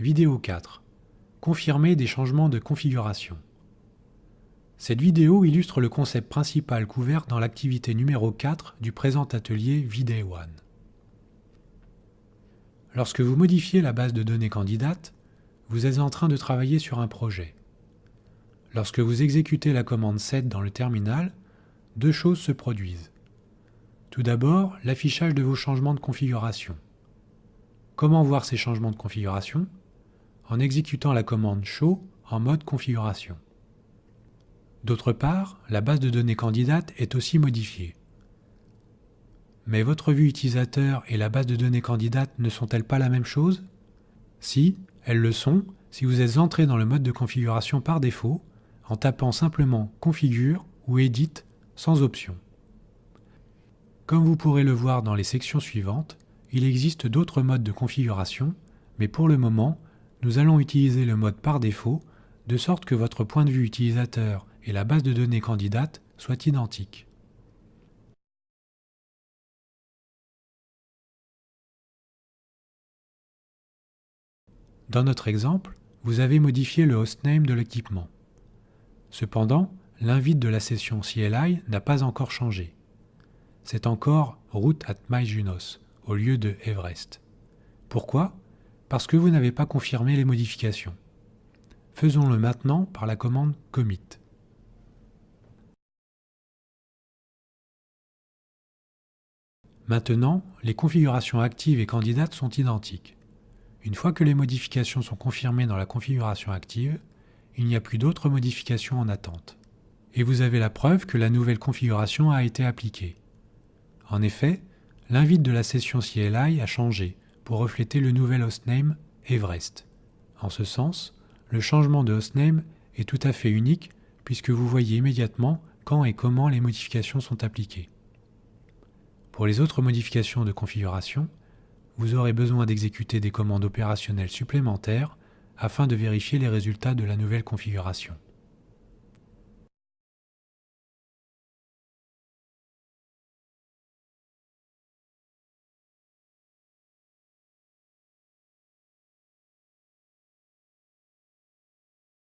Vidéo 4. Confirmer des changements de configuration. Cette vidéo illustre le concept principal couvert dans l'activité numéro 4 du présent atelier Video 1. Lorsque vous modifiez la base de données candidate, vous êtes en train de travailler sur un projet. Lorsque vous exécutez la commande set dans le terminal, deux choses se produisent. Tout d'abord, l'affichage de vos changements de configuration. Comment voir ces changements de configuration? En exécutant la commande show en mode configuration. D'autre part, la base de données candidate est aussi modifiée. Mais votre vue utilisateur et la base de données candidate ne sont-elles pas la même chose? Si, elles le sont si vous êtes entré dans le mode de configuration par défaut en tapant simplement Configure ou Edit sans option. Comme vous pourrez le voir dans les sections suivantes, il existe d'autres modes de configuration, mais pour le moment, nous allons utiliser le mode par défaut, de sorte que votre point de vue utilisateur et la base de données candidate soient identiques. Dans notre exemple, vous avez modifié le hostname de l'équipement. Cependant, l'invite de la session CLI n'a pas encore changé. C'est encore route at myjunos au lieu de Everest. Pourquoi? Parce que vous n'avez pas confirmé les modifications. Faisons-le maintenant par la commande commit. Maintenant, les configurations actives et candidates sont identiques. Une fois que les modifications sont confirmées dans la configuration active, il n'y a plus d'autres modifications en attente. Et vous avez la preuve que la nouvelle configuration a été appliquée. En effet, l'invite de la session CLI a changé pour refléter le nouvel hostname Everest. En ce sens, le changement de hostname est tout à fait unique puisque vous voyez immédiatement quand et comment les modifications sont appliquées. Pour les autres modifications de configuration, vous aurez besoin d'exécuter des commandes opérationnelles supplémentaires afin de vérifier les résultats de la nouvelle configuration.